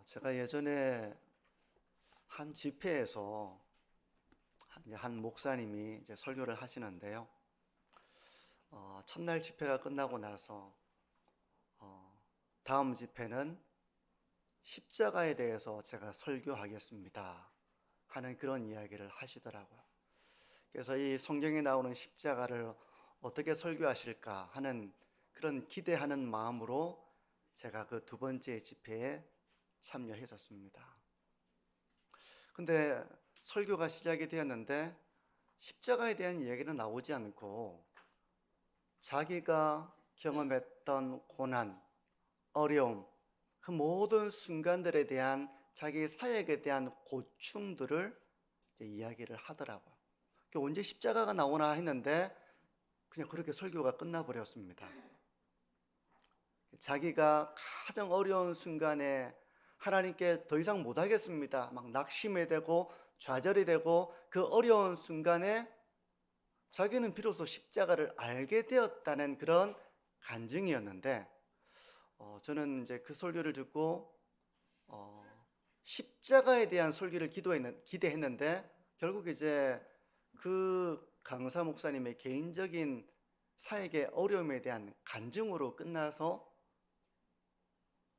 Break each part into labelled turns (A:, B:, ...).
A: 제가 예전에 한 집회에서 한 목사님이 이제 설교를 하시는데요. 첫날 집회가 끝나고 나서 다음 집회는 십자가에 대해서 제가 설교하겠습니다 하는 그런 이야기를 하시더라고요. 그래서 이 성경에 나오는 십자가를 어떻게 설교하실까 하는 그런 기대하는 마음으로 제가 그 두 번째 집회에 참여했었습니다. 근데 설교가 시작이 되었는데 십자가에 대한 이야기는 나오지 않고 자기가 경험했던 고난, 어려움, 그 모든 순간들에 대한 자기 사역에 대한 고충들을 이야기를 하더라고요. 언제 십자가가 나오나 했는데 그냥 그렇게 설교가 끝나버렸습니다. 자기가 가장 어려운 순간에 하나님께 더 이상 못하겠습니다, 막 낙심이 되고 좌절이 되고 그 어려운 순간에 자기는 비로소 십자가를 알게 되었다는 그런 간증이었는데, 저는 이제 그 설교를 듣고 십자가에 대한 설교를 기대했는데 결국 이제 그 강사 목사님의 개인적인 사역의 어려움에 대한 간증으로 끝나서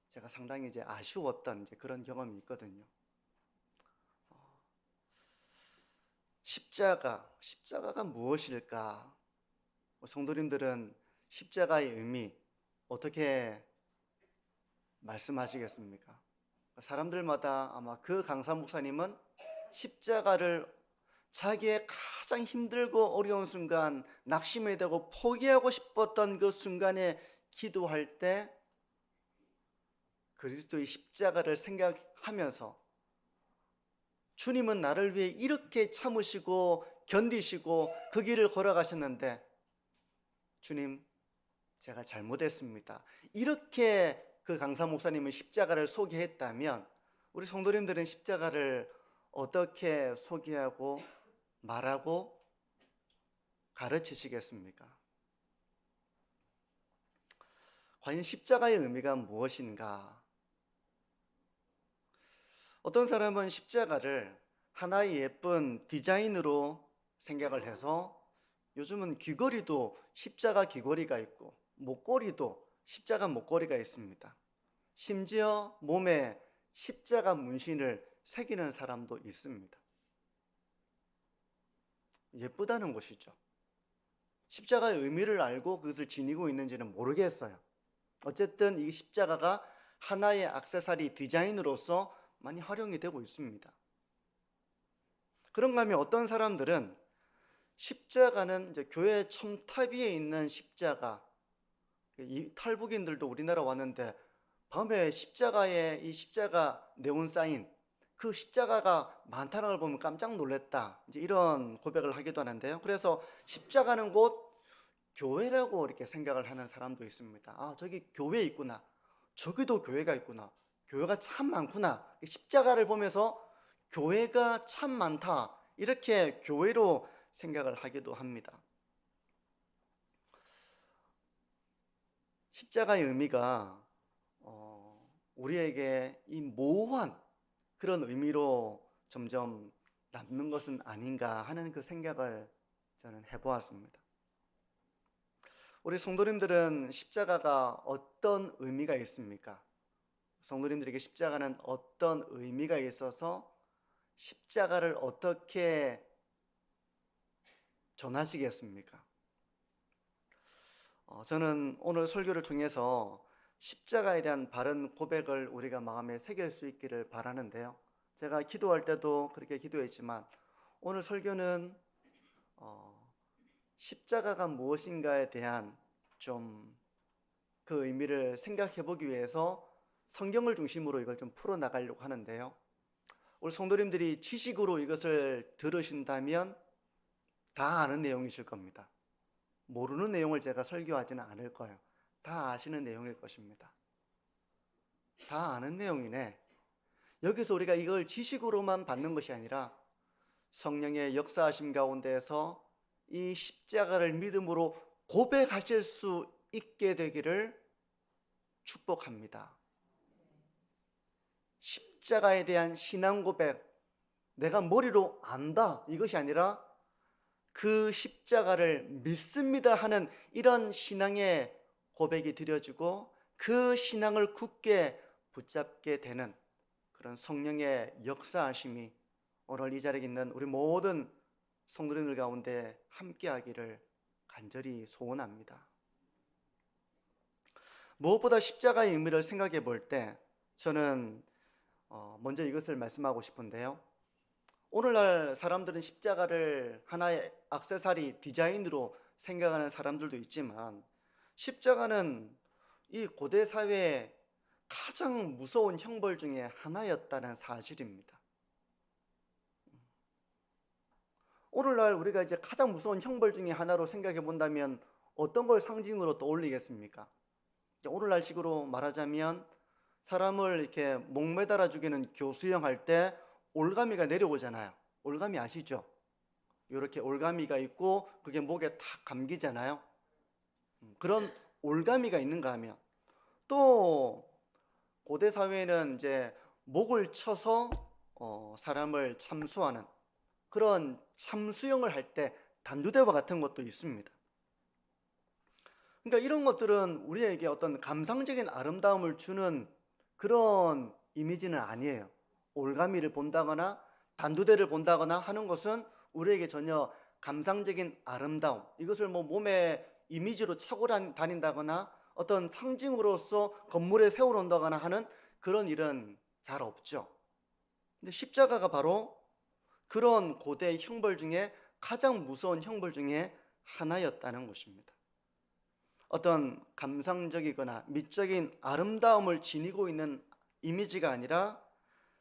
A: 제가 상당히 이제 아쉬웠던 이제 그런 경험이 있거든요. 십자가가 무엇일까? 성도님들은 십자가의 의미 어떻게 말씀하시겠습니까? 사람들마다 아마 그 강사 목사님은 십자가를 자기의 가장 힘들고 어려운 순간, 낙심이 되고 포기하고 싶었던 그 순간에 기도할 때 그리스도의 십자가를 생각하면서 주님은 나를 위해 이렇게 참으시고 견디시고 그 길을 걸어가셨는데 주님, 제가 잘못했습니다, 이렇게 그 강사 목사님은 십자가를 소개했다면 우리 성도님들은 십자가를 어떻게 소개하고 말하고 가르치시겠습니까? 과연 십자가의 의미가 무엇인가? 어떤 사람은 십자가를 하나의 예쁜 디자인으로 생각을 해서 요즘은 귀걸이도 십자가 귀걸이가 있고 목걸이도 십자가 목걸이가 있습니다. 심지어 몸에 십자가 문신을 새기는 사람도 있습니다. 예쁘다는 것이죠. 십자가의 의미를 알고 그것을 지니고 있는지는 모르겠어요. 어쨌든 이 십자가가 하나의 액세서리 디자인으로서 많이 활용이 되고 있습니다. 그런가 하면 어떤 사람들은 십자가는 이제 교회 첨탑 위에 있는 십자가, 이 탈북인들도 우리나라 왔는데 밤에 십자가에 이 십자가 네온 사인, 그 십자가가 많다는 걸 보면 깜짝 놀랐다, 이제 이런 고백을 하기도 하는데요. 그래서 십자가는 곧 교회라고 이렇게 생각을 하는 사람도 있습니다. 아, 저기 교회 있구나, 저기도 교회가 있구나, 교회가 참 많구나, 십자가를 보면서 교회가 참 많다, 이렇게 교회로 생각을 하기도 합니다. 십자가의 의미가 우리에게 이 모호한 그런 의미로 점점 남는 것은 아닌가 하는 그 생각을 저는 해보았습니다. 우리 성도님들은 십자가가 어떤 의미가 있습니까? 성도님들에게 십자가는 어떤 의미가 있어서 십자가를 어떻게 전하시겠습니까? 저는 오늘 설교를 통해서 십자가에 대한 바른 고백을 우리가 마음에 새길 수 있기를 바라는데요. 제가 기도할 때도 그렇게 기도했지만 오늘 설교는 십자가가 무엇인가에 대한 좀 그 의미를 생각해 보기 위해서 성경을 중심으로 이걸 좀 풀어 나가려고 하는데요. 우리 성도님들이 지식으로 이것을 들으신다면 다 아는 내용이실 겁니다. 모르는 내용을 제가 설교하지는 않을 거예요. 다 아시는 내용일 것입니다. 다 아는 내용이네. 여기서 우리가 이걸 지식으로만 받는 것이 아니라 성령의 역사하심 가운데서 이 십자가를 믿음으로 고백하실 수 있게 되기를 축복합니다. 십자가에 대한 신앙 고백, 내가 머리로 안다, 이것이 아니라 그 십자가를 믿습니다 하는 이런 신앙의 고백이 드려지고 그 신앙을 굳게 붙잡게 되는 그런 성령의 역사하심이 오늘 이 자리에 있는 우리 모든 성도님들 가운데 함께하기를 간절히 소원합니다. 무엇보다 십자가의 의미를 생각해 볼 때 저는 먼저 이것을 말씀하고 싶은데요. 오늘날 사람들은 십자가를 하나의 액세서리 디자인으로 생각하는 사람들도 있지만 십자가는 이 고대 사회의 가장 무서운 형벌 중에 하나였다는 사실입니다. 오늘날 우리가 이제 가장 무서운 형벌 중에 하나로 생각해 본다면 어떤 걸 상징으로 떠올리겠습니까? 오늘날식으로 말하자면 사람을 이렇게 목매달아 죽이는 교수형 할 때 올가미가 내려오잖아요. 올가미 아시죠? 이렇게 올가미가 있고 그게 목에 탁 감기잖아요. 그런 올가미가 있는가 하면 또 고대 사회에는 이제 목을 쳐서 사람을 참수하는 그런 참수형을 할 때 단두대와 같은 것도 있습니다. 그러니까 이런 것들은 우리에게 어떤 감상적인 아름다움을 주는 그런 이미지는 아니에요. 올가미를 본다거나 단두대를 본다거나 하는 것은 우리에게 전혀 감상적인 아름다움, 이것을 뭐 몸에 이미지로 차고 다닌다거나 어떤 상징으로서 건물에 세워놓는다거나 하는 그런 일은 잘 없죠. 근데 십자가가 바로 그런 고대 형벌 중에 가장 무서운 형벌 중에 하나였다는 것입니다. 어떤 감상적이거나 미적인 아름다움을 지니고 있는 이미지가 아니라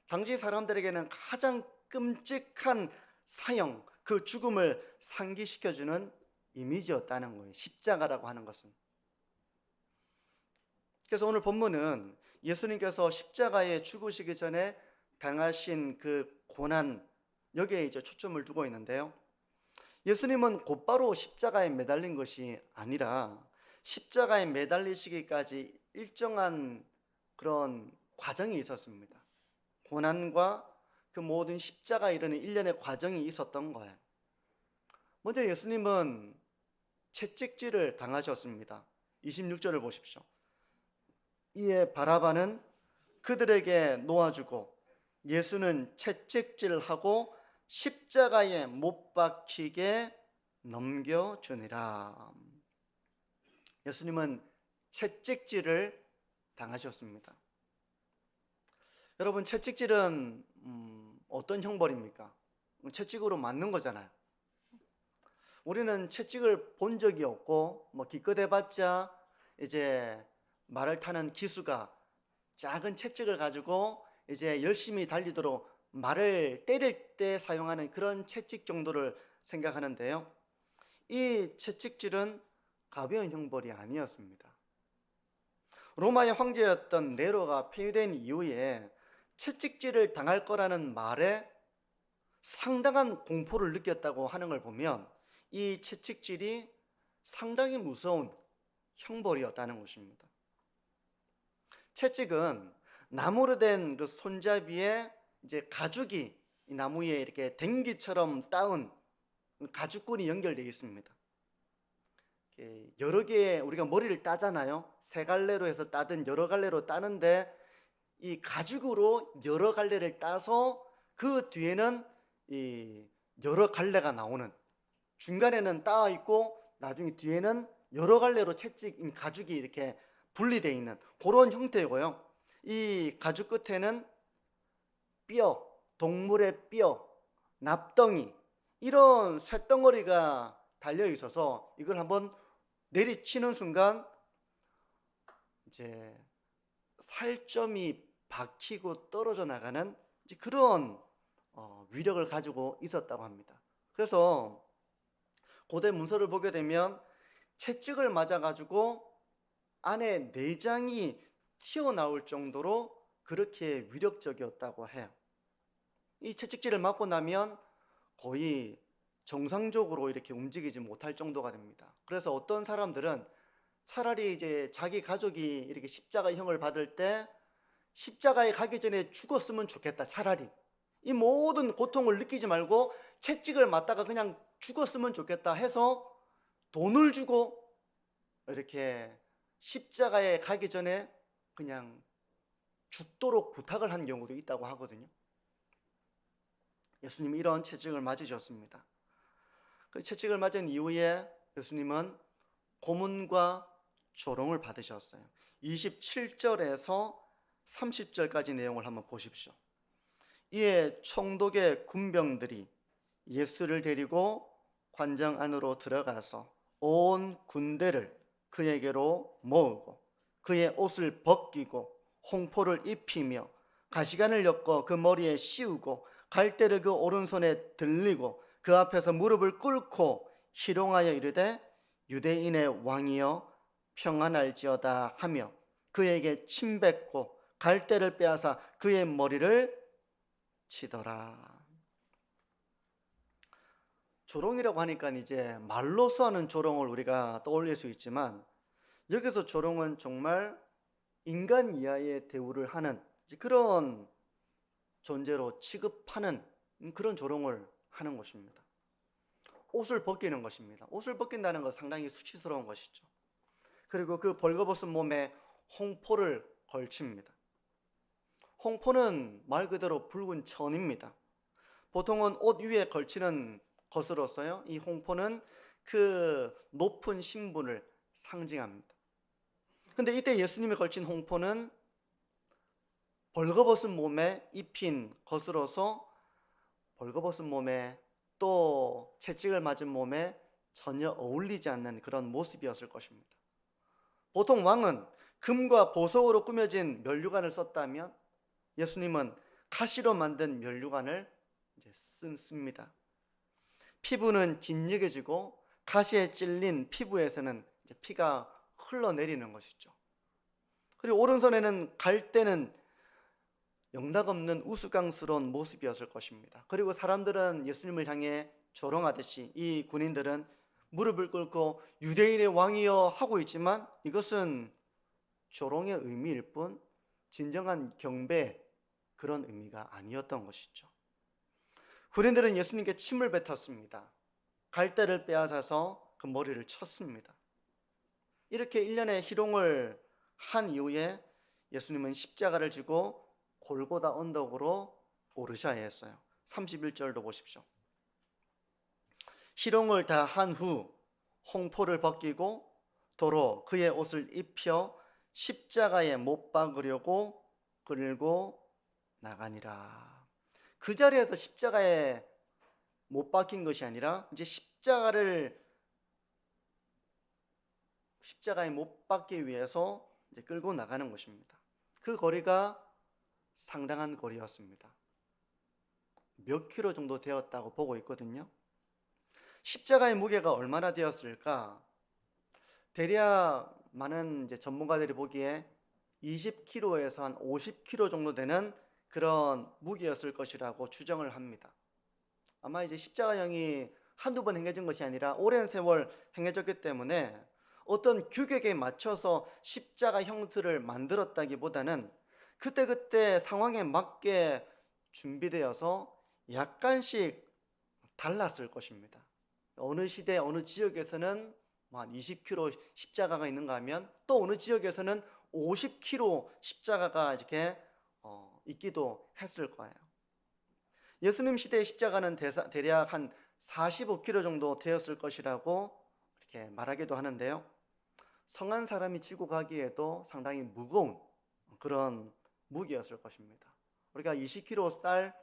A: 당시 사람들에게는 가장 끔찍한 사형, 그 죽음을 상기시켜주는 이미지였다는 거예요. 십자가라고 하는 것은. 그래서 오늘 본문은 예수님께서 십자가에 죽으시기 전에 당하신 그 고난, 여기에 이제 초점을 두고 있는데요. 예수님은 곧바로 십자가에 매달린 것이 아니라 십자가에 매달리시기까지 일정한 그런 과정이 있었습니다. 고난과 그 모든 십자가에 이르는 일련의 과정이 있었던 거예요. 먼저 예수님은 채찍질을 당하셨습니다. 26절을 보십시오. 이에 바라바는 그들에게 놓아주고 예수는 채찍질하고 십자가에 못 박히게 넘겨주니라. 예수님은 채찍질을 당하셨습니다. 여러분, 채찍질은 어떤 형벌입니까? 채찍으로 맞는 거잖아요. 우리는 채찍을 본 적이 없고 뭐 기껏 해봤자 이제 말을 타는 기수가 작은 채찍을 가지고 이제 열심히 달리도록 말을 때릴 때 사용하는 그런 채찍 정도를 생각하는데요. 이 채찍질은 가벼운 형벌이 아니었습니다. 로마의 황제였던 네로가 폐위된 이후에 채찍질을 당할 거라는 말에 상당한 공포를 느꼈다고 하는 걸 보면 이 채찍질이 상당히 무서운 형벌이었다는 것입니다. 채찍은 나무로 된 그 손잡이에 이제 가죽이 이 나무에 이렇게 댕기처럼 따은 가죽끈이 연결되어 있습니다. 여러 개의 우리가 머리를 따잖아요. 세 갈래로 해서 따든 여러 갈래로 따는데 이 가죽으로 여러 갈래를 따서 그 뒤에는 이 여러 갈래가 나오는, 중간에는 따아 있고 나중에 뒤에는 여러 갈래로 채찍 가죽이 이렇게 분리되어 있는 그런 형태고요. 이 가죽 끝에는 뼈, 동물의 뼈, 납덩이, 이런 쇳덩어리가 달려 있어서 이걸 한번 내리치는 순간 이제 살점이 박히고 떨어져 나가는 그런 위력을 가지고 있었다고 합니다. 그래서 고대 문서를 보게 되면 채찍을 맞아가지고 안에 내장이 튀어나올 정도로 그렇게 위력적이었다고 해요. 이 채찍질을 맞고 나면 거의 정상적으로 이렇게 움직이지 못할 정도가 됩니다. 그래서 어떤 사람들은 차라리 이제 자기 가족이 이렇게 십자가형을 받을 때 십자가에 가기 전에 죽었으면 좋겠다. 차라리 이 모든 고통을 느끼지 말고 채찍을 맞다가 그냥 죽었으면 좋겠다 해서 돈을 주고 이렇게 십자가에 가기 전에 그냥 죽도록 부탁을 한 경우도 있다고 하거든요. 예수님이 이런 채찍을 맞으셨습니다. 그 채찍을 맞은 이후에 예수님은 고문과 조롱을 받으셨어요. 27절에서 30절까지 내용을 한번 보십시오. 이에 총독의 군병들이 예수를 데리고 관장 안으로 들어가서 온 군대를 그에게로 모으고 그의 옷을 벗기고 홍포를 입히며 가시관을 엮어 그 머리에 씌우고 갈대를 그 오른손에 들리고 그 앞에서 무릎을 꿇고 희롱하여 이르되 유대인의 왕이여 평안할지어다 하며 그에게 침 뱉고 갈대를 빼앗아 그의 머리를 치더라. 조롱이라고 하니까 이제 말로서 하는 조롱을 우리가 떠올릴 수 있지만 여기서 조롱은 정말 인간 이하의 대우를 하는 그런 존재로 취급하는 그런 조롱을 하는 것입니다. 옷을 벗기는 것입니다. 옷을 벗긴다는 것은 상당히 수치스러운 것이죠. 그리고 그 벌거벗은 몸에 홍포를 걸칩니다. 홍포는 말 그대로 붉은 천입니다. 보통은 옷 위에 걸치는 것으로서요, 이 홍포는 그 높은 신분을 상징합니다. 근데 이때 예수님이 걸친 홍포는 벌거벗은 몸에 입힌 것으로서 벌거벗은 몸에 또 채찍을 맞은 몸에 전혀 어울리지 않는 그런 모습이었을 것입니다. 보통 왕은 금과 보석으로 꾸며진 면류관을 썼다면 예수님은 가시로 만든 면류관을 씁니다. 피부는 진흙해지고 가시에 찔린 피부에서는 피가 흘러내리는 것이죠. 그리고 오른손에는 갈대는 영락없는 우스꽝스러운 모습이었을 것입니다. 그리고 사람들은 예수님을 향해 조롱하듯이 이 군인들은 무릎을 꿇고 유대인의 왕이여 하고 있지만 이것은 조롱의 의미일 뿐 진정한 경배 그런 의미가 아니었던 것이죠. 군인들은 예수님께 침을 뱉었습니다. 갈대를 빼앗아서 그 머리를 쳤습니다. 이렇게 일련의 희롱을 한 이후에 예수님은 십자가를 지고 골고다 언덕으로 오르셔야 했어요. 31절도 보십시오. 희롱을 다 한 후 홍포를 벗기고 도로 그의 옷을 입혀 십자가에 못 박으려고 끌고 나가니라. 그 자리에서 십자가에 못 박힌 것이 아니라 이제 십자가에 못 박기 위해서 이제 끌고 나가는 것입니다. 그 거리가 상당한 거리였습니다. 몇 킬로 정도 되었다고 보고 있거든요. 십자가의 무게가 얼마나 되었을까? 대략 많은 이제 전문가들이 보기에 20kg에서 한 50kg 정도 되는 그런 무게였을 것이라고 추정을 합니다. 아마 이제 십자가형이 한두 번 행해진 것이 아니라 오랜 세월 행해졌기 때문에 어떤 규격에 맞춰서 십자가 형태를 만들었다기보다는 그때그때 상황에 맞게 준비되어서 약간씩 달랐을 것입니다. 어느 시대 어느 지역에서는 한 20kg 십자가가 있는가 하면 또 어느 지역에서는 50kg 십자가가 이렇게 있기도 했을 거예요. 예수님 시대의 십자가는 대략 한 45kg 정도 되었을 것이라고 이렇게 말하기도 하는데요. 성한 사람이 지고 가기에도 상당히 무거운 그런 무게였을 것입니다. 우리가 20kg 쌀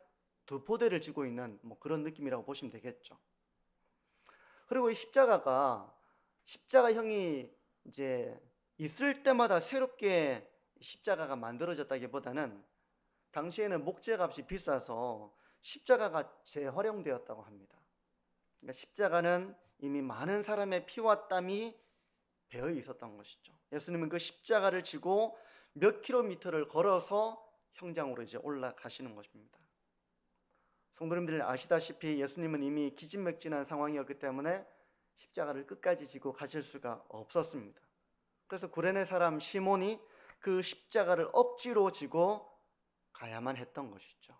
A: 2포대를 지고 있는 그런 느낌이라고 보시면 되겠죠. 그리고 이 십자가형이 이제 있을 때마다 새롭게 십자가가 만들어졌다기보다는 당시에는 목재값이 비싸서 십자가가 재활용되었다고 합니다. 그러니까 십자가는 이미 많은 사람의 피와 땀이 배어 있었던 것이죠. 예수님은 그 십자가를 지고 몇 킬로미터를 걸어서 형장으로 이제 올라가시는 것입니다. 성도님들 아시다시피 예수님은 이미 기진맥진한 상황이었기 때문에 십자가를 끝까지 지고 가실 수가 없었습니다. 그래서 구레네 사람 시몬이 그 십자가를 억지로 지고 가야만 했던 것이죠.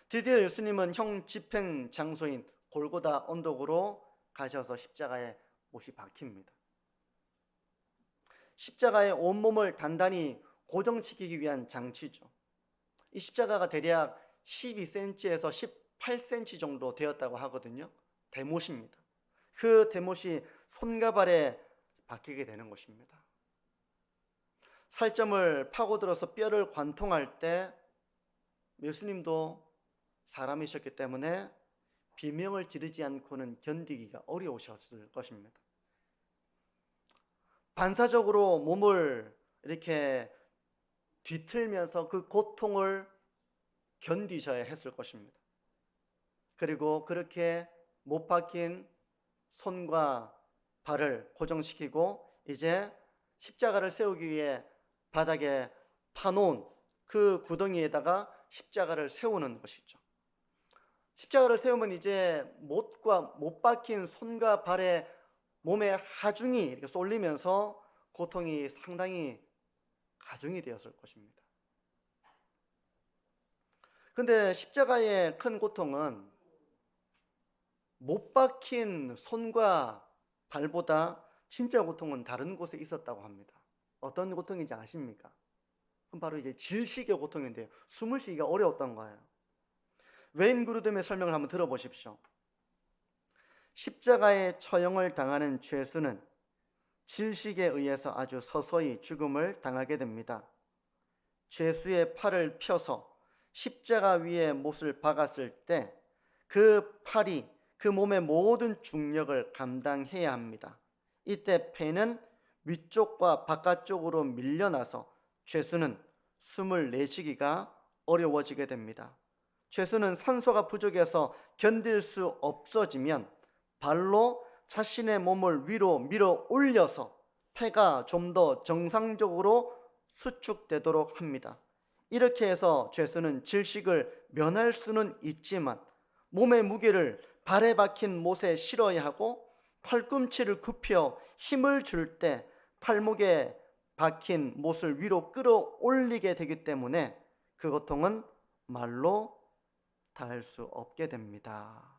A: 드디어 예수님은 형 집행 장소인 골고다 언덕으로 가셔서 십자가에 못이 박힙니다. 십자가에 온몸을 단단히 고정시키기 위한 장치죠. 이 십자가가 대략 12cm에서 18cm 정도 되었다고 하거든요. 대못입니다. 그 대못이 손과 발에 박히게 되는 것입니다. 살점을 파고들어서 뼈를 관통할 때 예수님도 사람이셨기 때문에 비명을 지르지 않고는 견디기가 어려우셨을 것입니다. 반사적으로 몸을 이렇게 뒤틀면서 그 고통을 견디셔야 했을 것입니다. 그리고 그렇게 못 박힌 손과 발을 고정시키고 이제 십자가를 세우기 위해 바닥에 파놓은 그 구덩이에다가 십자가를 세우는 것이죠. 십자가를 세우면 이제 못 박힌 손과 발의 몸의 하중이 이렇게 쏠리면서 고통이 상당히 가중이 되었을 것입니다. 그런데 십자가의 큰 고통은 못 박힌 손과 발보다 진짜 고통은 다른 곳에 있었다고 합니다. 어떤 고통인지 아십니까? 그럼 바로 이제 질식의 고통인데요. 숨을 쉬기가 어려웠던 거예요. 웨인 그루덤의 설명을 한번 들어보십시오. 십자가의 처형을 당하는 죄수는 질식에 의해서 아주 서서히 죽음을 당하게 됩니다. 죄수의 팔을 펴서 십자가 위에 못을 박았을 때 그 팔이 그 몸의 모든 중력을 감당해야 합니다. 이때 폐는 위쪽과 바깥쪽으로 밀려나서 죄수는 숨을 내쉬기가 어려워지게 됩니다. 죄수는 산소가 부족해서 견딜 수 없어지면 발로 자신의 몸을 위로 밀어 올려서 폐가 좀 더 정상적으로 수축되도록 합니다. 이렇게 해서 죄수는 질식을 면할 수는 있지만 몸의 무게를 발에 박힌 못에 실어야 하고 팔꿈치를 굽혀 힘을 줄 때 팔목에 박힌 못을 위로 끌어올리게 되기 때문에 그 고통은 말로 다할 수 없게 됩니다.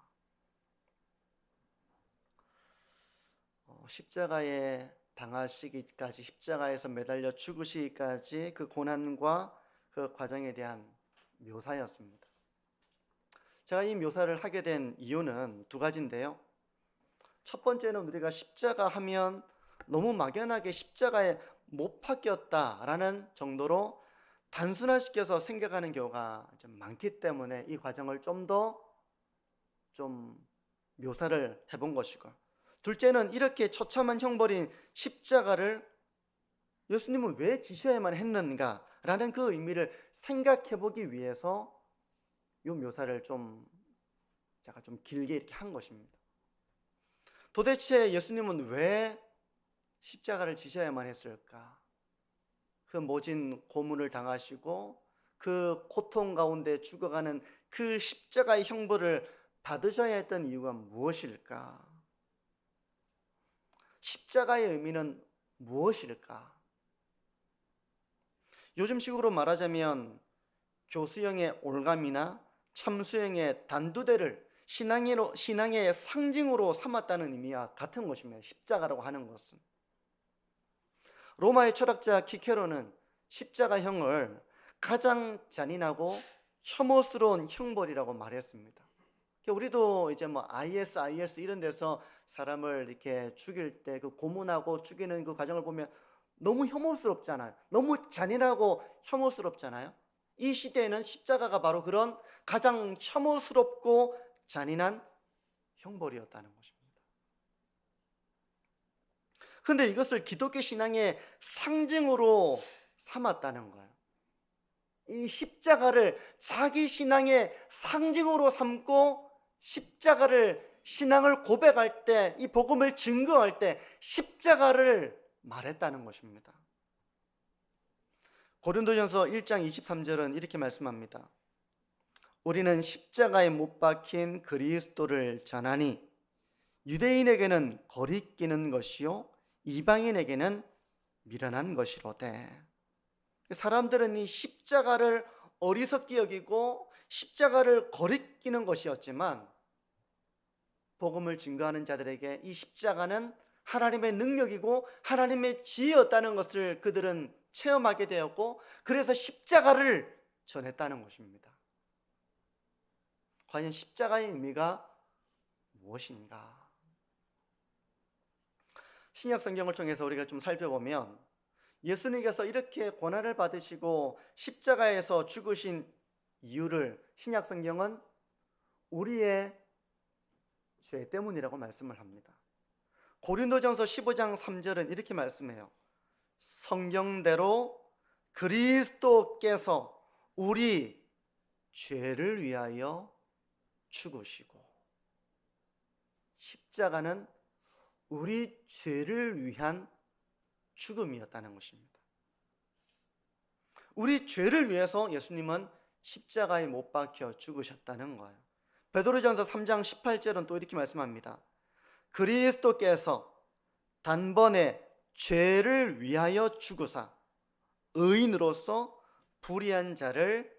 A: 십자가에 당하시기까지, 십자가에서 매달려 죽으시기까지 그 고난과 그 과정에 대한 묘사였습니다. 제가 이 묘사를 하게 된 이유는 두 가지인데요. 첫 번째는 우리가 십자가 하면 너무 막연하게 십자가에 못 박혔다라는 정도로 단순화시켜서 생각하는 경우가 좀 많기 때문에 이 과정을 좀 더 묘사를 해본 것이고, 둘째는 이렇게 처참한 형벌인 십자가를 예수님은 왜 지셔야만 했는가라는 그 의미를 생각해 보기 위해서 이 묘사를 제가 좀 길게 이렇게 한 것입니다. 도대체 예수님은 왜 십자가를 지셔야만 했을까? 그 모진 고문을 당하시고 그 고통 가운데 죽어가는 그 십자가의 형벌을 받으셔야 했던 이유가 무엇일까? 십자가의 의미는 무엇일까? 요즘식으로 말하자면 교수형의 올감이나 참수형의 단두대를 신앙의 상징으로 삼았다는 의미와 같은 것입니다. 십자가라고 하는 것은. 로마의 철학자 키케로는 십자가형을 가장 잔인하고 혐오스러운 형벌이라고 말했습니다. 우리도 이제 IS 이런 데서 사람을 이렇게 죽일 때 그 고문하고 죽이는 그 과정을 보면 너무 혐오스럽잖아요. 너무 잔인하고 혐오스럽잖아요. 이 시대에는 십자가가 바로 그런 가장 혐오스럽고 잔인한 형벌이었다는 것입니다. 그런데 이것을 기독교 신앙의 상징으로 삼았다는 거예요. 이 십자가를 자기 신앙의 상징으로 삼고 십자가를 신앙을 고백할 때, 이 복음을 증거할 때 십자가를 말했다는 것입니다. 고린도전서 1장 23절은 이렇게 말씀합니다. 우리는 십자가에 못 박힌 그리스도를 전하니 유대인에게는 거리끼는 것이요 이방인에게는 미련한 것이로되. 사람들은 이 십자가를 어리석게 여기고 십자가를 거리끼는 것이었지만 복음을 증거하는 자들에게 이 십자가는 하나님의 능력이고 하나님의 지혜였다는 것을 그들은 체험하게 되었고, 그래서 십자가를 전했다는 것입니다. 과연 십자가의 의미가 무엇인가? 신약 성경을 통해서 우리가 좀 살펴보면 예수님께서 이렇게 고난을 받으시고 십자가에서 죽으신 이유를 신약 성경은 우리의 죄 때문이라고 말씀을 합니다. 고린도전서 15장 3절은 이렇게 말씀해요. 성경대로 그리스도께서 우리 죄를 위하여 죽으시고. 십자가는 우리 죄를 위한 죽음이었다는 것입니다. 우리 죄를 위해서 예수님은 십자가에 못 박혀 죽으셨다는 거예요. 베드로전서 3장 18절은 또 이렇게 말씀합니다. 그리스도께서 단번에 죄를 위하여 죽으사 의인으로서 불의한 자를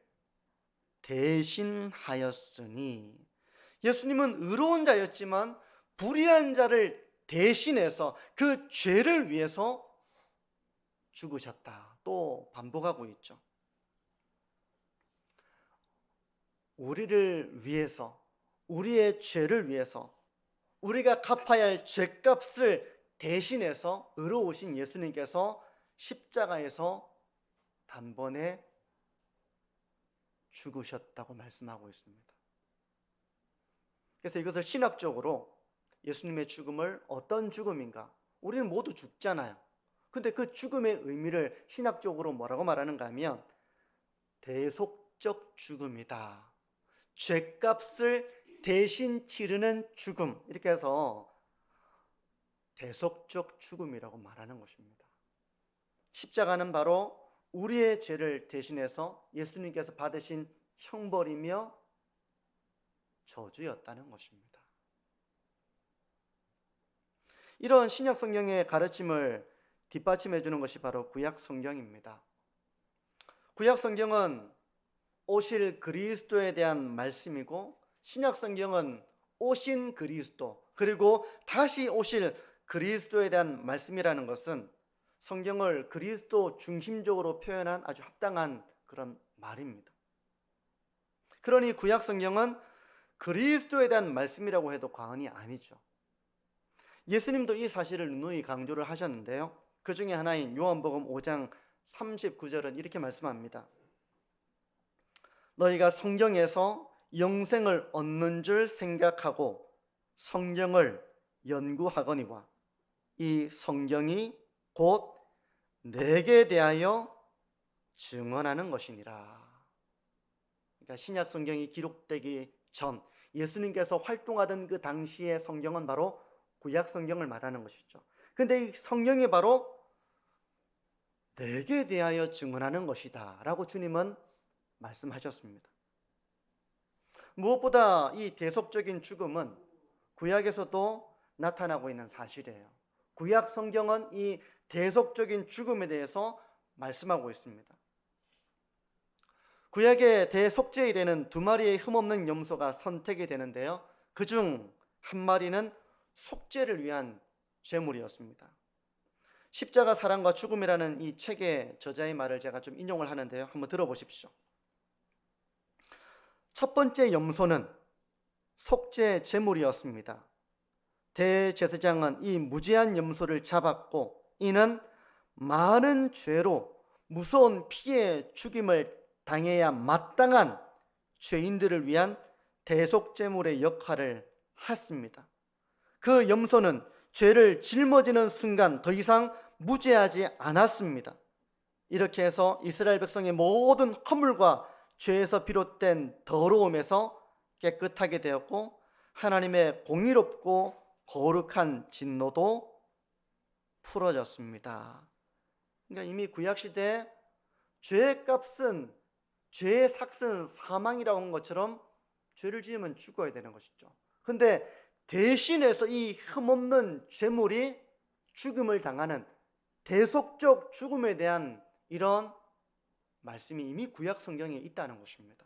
A: 대신하였으니. 예수님은 의로운 자였지만 불의한 자를 대신해서 그 죄를 위해서 죽으셨다. 또 반복하고 있죠. 우리를 위해서, 우리의 죄를 위해서, 우리가 갚아야 할 죄값을 대신해서 의로우신 예수님께서 십자가에서 단번에 죽으셨다고 말씀하고 있습니다. 그래서 이것을 신학적으로 예수님의 죽음을 어떤 죽음인가? 우리는 모두 죽잖아요. 근데 그 죽음의 의미를 신학적으로 뭐라고 말하는가 하면 대속적 죽음이다. 죄값을 대신 치르는 죽음, 이렇게 해서 대속적 죽음이라고 말하는 것입니다. 십자가는 바로 우리의 죄를 대신해서 예수님께서 받으신 형벌이며 저주였다는 것입니다. 이런 신약 성경의 가르침을 뒷받침해 주는 것이 바로 구약 성경입니다. 구약 성경은 오실 그리스도에 대한 말씀이고, 신약 성경은 오신 그리스도 그리고 다시 오실 그리스도에 대한 말씀이라는 것은 성경을 그리스도 중심적으로 표현한 아주 합당한 그런 말입니다. 그러니 구약 성경은 그리스도에 대한 말씀이라고 해도 과언이 아니죠. 예수님도 이 사실을 누누이 강조를 하셨는데요, 그 중에 하나인 요한복음 5장 39절은 이렇게 말씀합니다. 너희가 성경에서 영생을 얻는 줄 생각하고 성경을 연구하거니와 이 성경이 곧 내게 대하여 증언하는 것이니라. 그러니까 신약 성경이 기록되기 전 예수님께서 활동하던 그 당시의 성경은 바로 구약 성경을 말하는 것이죠. 근데 이 성경이 바로 내게 대하여 증언하는 것이다 라고 주님은 말씀하셨습니다. 무엇보다 이 대속적인 죽음은 구약에서도 나타나고 있는 사실이에요. 구약 성경은 이 대속적인 죽음에 대해서 말씀하고 있습니다. 구약의 대속죄일에는 두 마리의 흠없는 염소가 선택이 되는데요, 그중 한 마리는 속죄를 위한 제물이었습니다. 십자가 사랑과 죽음이라는 이 책의 저자의 말을 제가 좀 인용을 하는데요, 한번 들어보십시오. 첫 번째 염소는 속죄 제물이었습니다. 대제사장은 이 무죄한 염소를 잡았고, 이는 많은 죄로 무서운 피의 죽임을 당해야 마땅한 죄인들을 위한 대속제물의 역할을 했습니다. 그 염소는 죄를 짊어지는 순간 더 이상 무죄하지 않았습니다. 이렇게 해서 이스라엘 백성의 모든 허물과 죄에서 비롯된 더러움에서 깨끗하게 되었고, 하나님의 공의롭고 거룩한 진노도 풀어졌습니다. 그러니까 이미 구약시대에 죄의 값은, 죄의 삭은 사망이라고 한 것처럼 죄를 지으면 죽어야 되는 것이죠. 근데 대신해서 이 흠없는 죄물이 죽음을 당하는 대속적 죽음에 대한 이런 말씀이 이미 구약 성경에 있다는 것입니다.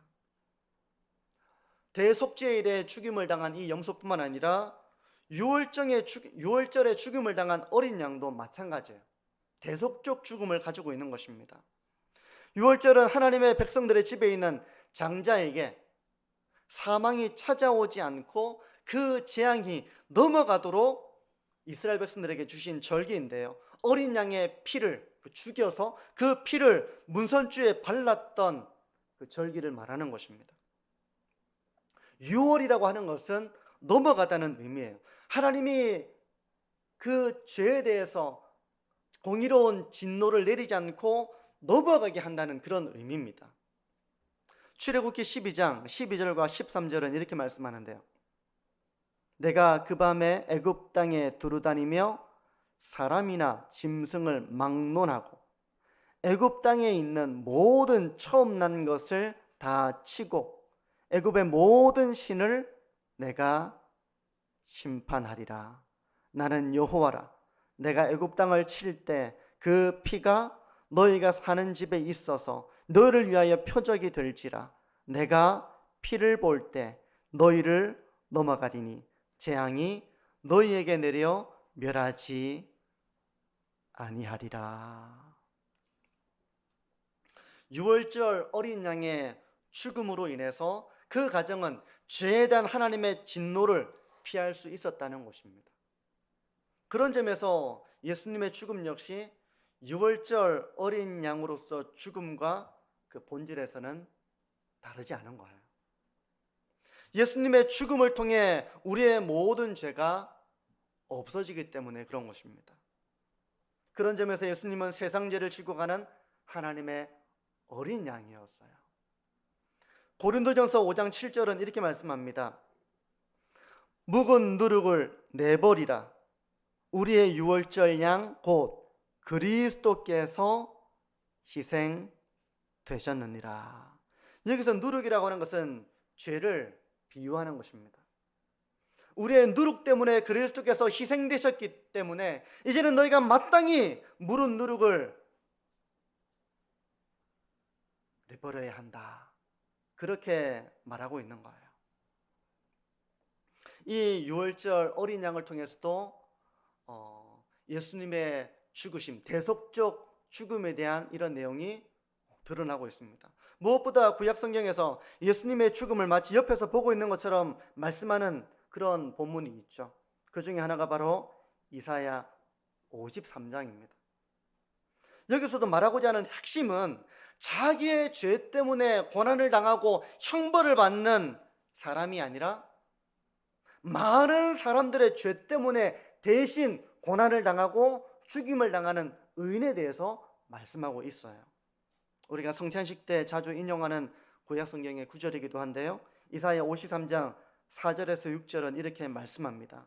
A: 대속죄일에 죽임을 당한 이 염소뿐만 아니라 유월절에 죽임을 당한 어린 양도 마찬가지예요. 대속적 죽음을 가지고 있는 것입니다. 유월절은 하나님의 백성들의 집에 있는 장자에게 사망이 찾아오지 않고 그 재앙이 넘어가도록 이스라엘 백성들에게 주신 절기인데요, 어린 양의 피를 죽여서 그 피를 문선주에 발랐던 그 절기를 말하는 것입니다. 유월이라고 하는 것은 넘어가다는 의미예요. 하나님이 그 죄에 대해서 공의로운 진노를 내리지 않고 넘어가게 한다는 그런 의미입니다. 출애굽기 12장 12절과 13절은 이렇게 말씀하는데요, 내가 그 밤에 애굽 땅에 두루다니며 사람이나 짐승을 막론하고 애굽 땅에 있는 모든 처음 난 것을 다 치고 애굽의 모든 신을 내가 심판하리라. 나는 여호와라. 내가 애굽 땅을 칠 때 그 피가 너희가 사는 집에 있어서 너희를 위하여 표적이 될지라. 내가 피를 볼 때 너희를 넘어가리니 재앙이 너희에게 내려 멸하지 아니하리라. 유월절 어린 양의 죽음으로 인해서 그 가정은 죄에 대한 하나님의 진노를 피할 수 있었다는 것입니다. 그런 점에서 예수님의 죽음 역시 유월절 어린 양으로서 죽음과 그 본질에서는 다르지 않은 거예요. 예수님의 죽음을 통해 우리의 모든 죄가 없어지기 때문에 그런 것입니다. 그런 점에서 예수님은 세상 죄를 지고 가는 하나님의 어린 양이었어요. 고린도전서 5장 7절은 이렇게 말씀합니다. 묵은 누룩을 내버리라. 우리의 유월절 양 곧 그리스도께서 희생되셨느니라. 여기서 누룩이라고 하는 것은 죄를 비유하는 것입니다. 우리의 누룩 때문에 그리스도께서 희생되셨기 때문에 이제는 너희가 마땅히 무른 누룩을 내버려야 한다, 그렇게 말하고 있는 거예요. 이 유월절 어린 양을 통해서도 예수님의 죽으심, 대속적 죽음에 대한 이런 내용이 드러나고 있습니다. 무엇보다 구약 성경에서 예수님의 죽음을 마치 옆에서 보고 있는 것처럼 말씀하는 그런 본문이 있죠. 그 중에 하나가 바로 이사야 53장입니다. 여기서도 말하고자 하는 핵심은 자기의 죄 때문에 고난을 당하고 형벌을 받는 사람이 아니라 많은 사람들의 죄 때문에 대신 고난을 당하고 죽임을 당하는 의인에 대해서 말씀하고 있어요. 우리가 성찬식 때 자주 인용하는 구약 성경의 구절이기도 한데요, 이사야 53장 4절에서 6절은 이렇게 말씀합니다.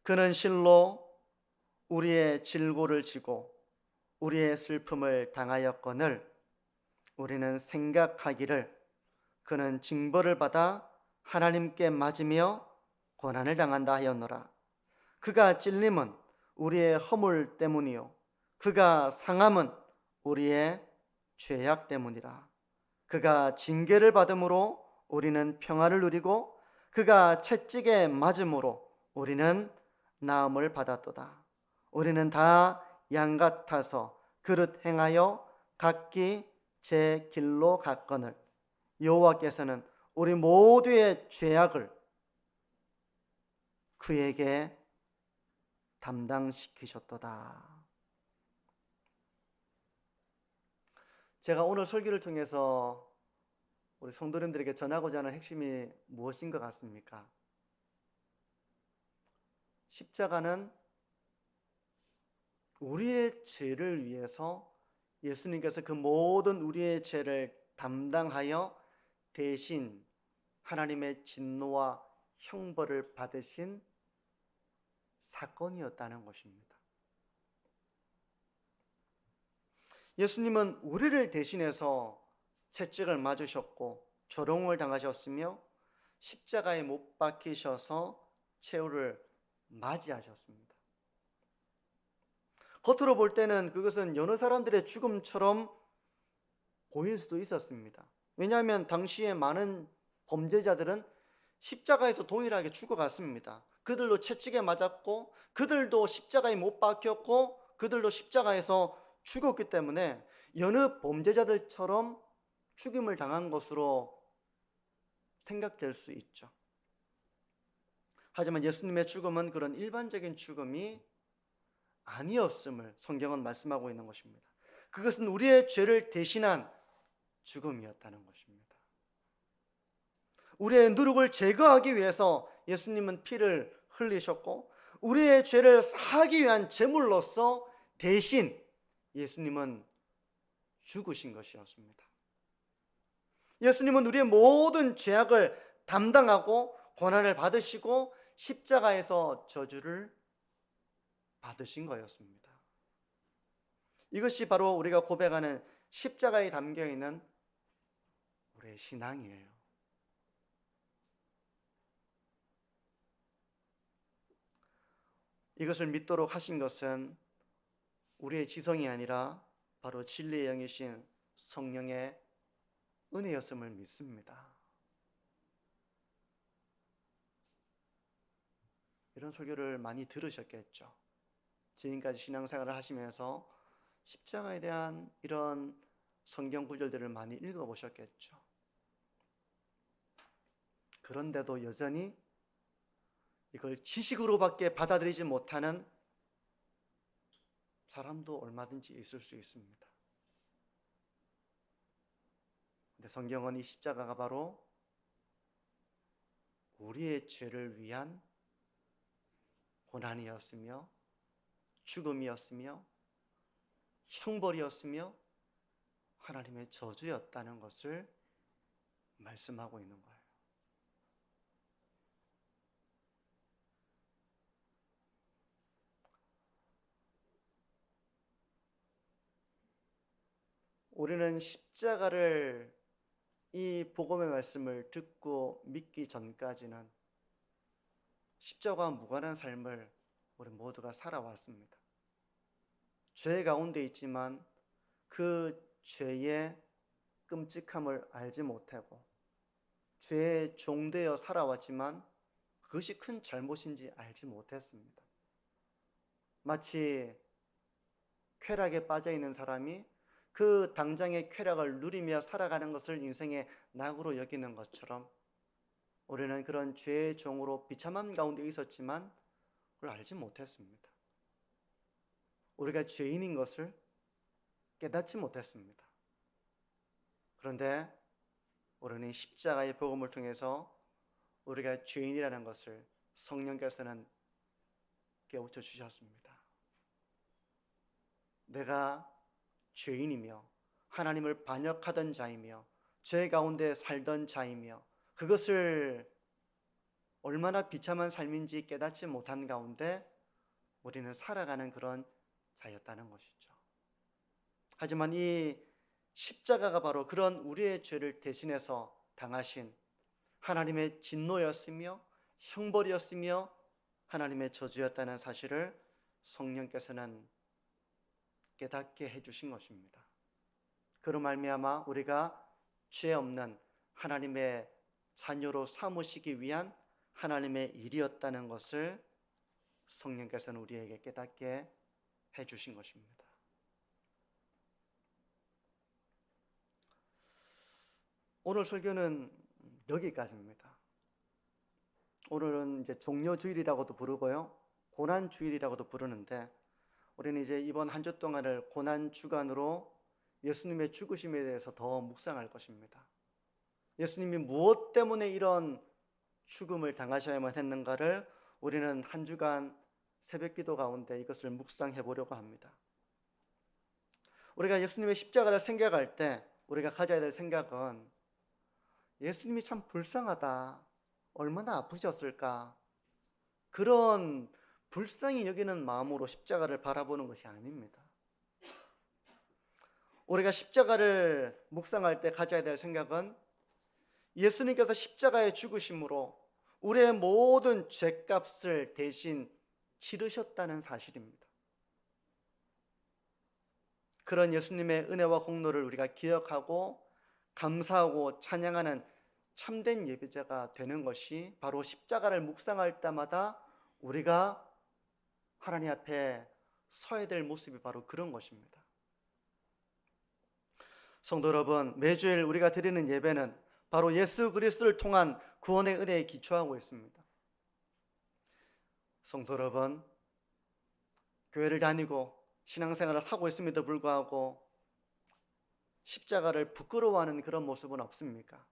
A: 그는 실로 우리의 질고를 지고 우리의 슬픔을 당하였거늘 우리는 생각하기를 그는 징벌을 받아 하나님께 맞으며 고난을 당한다 하였노라. 그가 찔림은 우리의 허물 때문이요 그가 상함은 우리의 죄악 때문이라. 그가 징계를 받음으로 우리는 평화를 누리고 그가 채찍에 맞음으로 우리는 나음을 받았도다. 우리는 다 양 같아서 그릇 행하여 각기 제 길로 갔거늘 여호와께서는 우리 모두의 죄악을 그에게 담당시키셨도다. 제가 오늘 설교를 통해서 우리 성도님들에게 전하고자 하는 핵심이 무엇인 것 같습니까? 십자가는 우리의 죄를 위해서 예수님께서 그 모든 우리의 죄를 담당하여 대신 하나님의 진노와 형벌을 받으신 사건이었다는 것입니다. 예수님은 우리를 대신해서 채찍을 맞으셨고 조롱을 당하셨으며 십자가에 못 박히셔서 최후를 맞이하셨습니다. 겉으로 볼 때는 그것은 여러 사람들의 죽음처럼 보일 수도 있었습니다. 왜냐하면 당시에 많은 범죄자들은 십자가에서 동일하게 죽어갔습니다. 그들도 채찍에 맞았고 그들도 십자가에 못 박혔고 그들도 십자가에서 죽었기 때문에 여느 범죄자들처럼 죽임을 당한 것으로 생각될 수 있죠. 하지만 예수님의 죽음은 그런 일반적인 죽음이 아니었음을 성경은 말씀하고 있는 것입니다. 그것은 우리의 죄를 대신한 죽음이었다는 것입니다. 우리의 누룩을 제거하기 위해서 예수님은 피를 흘리셨고 우리의 죄를 사하기 위한 제물로서 대신 예수님은 죽으신 것이었습니다. 예수님은 우리의 모든 죄악을 담당하고 고난을 받으시고 십자가에서 저주를 받으신 거였습니다. 이것이 바로 우리가 고백하는 십자가에 담겨 있는 우리의 신앙이에요. 이것을 믿도록 하신 것은 우리의 지성이 아니라 바로 진리의 영이신 성령의 은혜였음을 믿습니다. 이런 설교를 많이 들으셨겠죠. 지금까지 신앙생활을 하시면서 십자가에 대한 이런 성경 구절들을 많이 읽어보셨겠죠. 그런데도 여전히 이걸 지식으로밖에 받아들이지 못하는 사람도 얼마든지 있을 수 있습니다. 근데 성경은 이 십자가가 바로 우리의 죄를 위한 고난이었으며 죽음이었으며 형벌이었으며 하나님의 저주였다는 것을 말씀하고 있는 거예요. 우리는 십자가를 이 복음의 말씀을 듣고 믿기 전까지는 십자가와 무관한 삶을 우리 모두가 살아왔습니다. 죄 가운데 있지만 그 죄의 끔찍함을 알지 못하고 죄의 종되어 살아왔지만 그것이 큰 잘못인지 알지 못했습니다. 마치 쾌락에 빠져 있는 사람이 그 당장의 쾌락을 누리며 살아가는 것을 인생의 낙으로 여기는 것처럼 우리는 그런 죄의 종으로 비참함 가운데 있었지만 그걸 알지 못했습니다. 우리가 죄인인 것을 깨닫지 못했습니다. 그런데 우리는 십자가의 복음을 통해서 우리가 죄인이라는 것을 성령께서는 깨우쳐 주셨습니다. 내가 죄인이며 하나님을 반역하던 자이며 죄 가운데 살던 자이며 그것을 얼마나 비참한 삶인지 깨닫지 못한 가운데 우리는 살아가는 그런 자였다는 것이죠. 하지만 이 십자가가 바로 그런 우리의 죄를 대신해서 당하신 하나님의 진노였으며 형벌이었으며 하나님의 저주였다는 사실을 성령께서는 깨닫게 해주신 것입니다. 그로 말미암아 우리가 죄 없는 하나님의 자녀로 삼으시기 위한 하나님의 일이었다는 것을 성령께서는 우리에게 깨닫게 해주신 것입니다. 오늘 설교는 여기까지입니다. 오늘은 이제 종료주일이라고도 부르고요, 고난주일이라고도 부르는데 우리는 이제 이번 한 주 동안을 고난주간으로 예수님의 죽으심에 대해서 더 묵상할 것입니다. 예수님이 무엇 때문에 이런 죽음을 당하셔야만 했는가를 우리는 한 주간 새벽기도 가운데 이것을 묵상해 보려고 합니다. 우리가 예수님의 십자가를 생각할 때 우리가 가져야 될 생각은 예수님이 참 불쌍하다, 얼마나 아프셨을까, 그런 불쌍히 여기는 마음으로 십자가를 바라보는 것이 아닙니다. 우리가 십자가를 묵상할 때 가져야 될 생각은 예수님께서 십자가에 죽으심으로 우리의 모든 죄값을 대신 치르셨다는 사실입니다. 그런 예수님의 은혜와 공로를 우리가 기억하고 감사하고 찬양하는 참된 예배자가 되는 것이 바로 십자가를 묵상할 때마다 우리가 하나님 앞에 서야 될 모습이 바로 그런 것입니다. 성도 여러분, 매주일 우리가 드리는 예배는 바로 예수 그리스도를 통한 구원의 은혜에 기초하고 있습니다. 성도 여러분, 교회를 다니고 신앙생활을 하고 있음에도 불구하고 십자가를 부끄러워하는 그런 모습은 없습니까?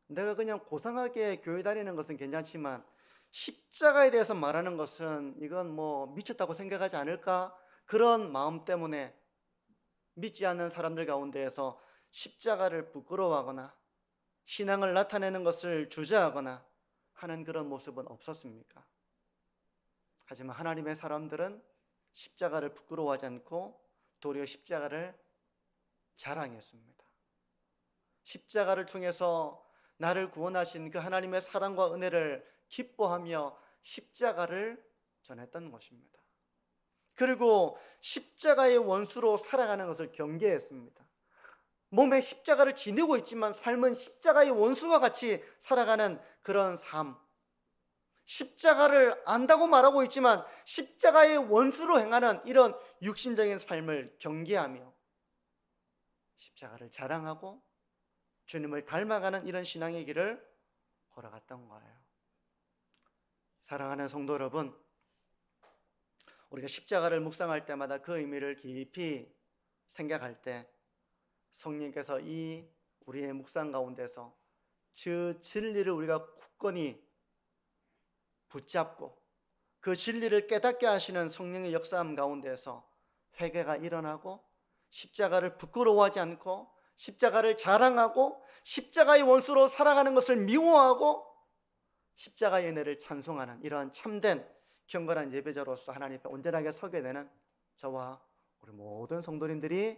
A: 내가 그냥 고상하게 교회 다니는 것은 괜찮지만 십자가에 대해서 말하는 것은 이건 뭐 미쳤다고 생각하지 않을까? 그런 마음 때문에 믿지 않는 사람들 가운데에서 십자가를 부끄러워하거나 신앙을 나타내는 것을 주저하거나 하는 그런 모습은 없었습니까? 하지만 하나님의 사람들은 십자가를 부끄러워하지 않고 도리어 십자가를 자랑했습니다. 십자가를 통해서 나를 구원하신 그 하나님의 사랑과 은혜를 기뻐하며 십자가를 전했던 것입니다. 그리고 십자가의 원수로 살아가는 것을 경계했습니다. 몸에 십자가를 지니고 있지만 삶은 십자가의 원수와 같이 살아가는 그런 삶, 십자가를 안다고 말하고 있지만 십자가의 원수로 행하는 이런 육신적인 삶을 경계하며 십자가를 자랑하고 주님을 닮아가는 이런 신앙의 길을 걸어갔던 거예요. 사랑하는 성도 여러분, 우리가 십자가를 묵상할 때마다 그 의미를 깊이 생각할 때 성령께서 이 우리의 묵상 가운데서 그 진리를 우리가 굳건히 붙잡고 그 진리를 깨닫게 하시는 성령의 역사함 가운데서 회개가 일어나고 십자가를 부끄러워하지 않고 십자가를 자랑하고 십자가의 원수로 살아가는 것을 미워하고 십자가의 은혜를 찬송하는 이러한 참된 경건한 예배자로서 하나님 앞에 온전하게 서게 되는 저와 우리 모든 성도님들이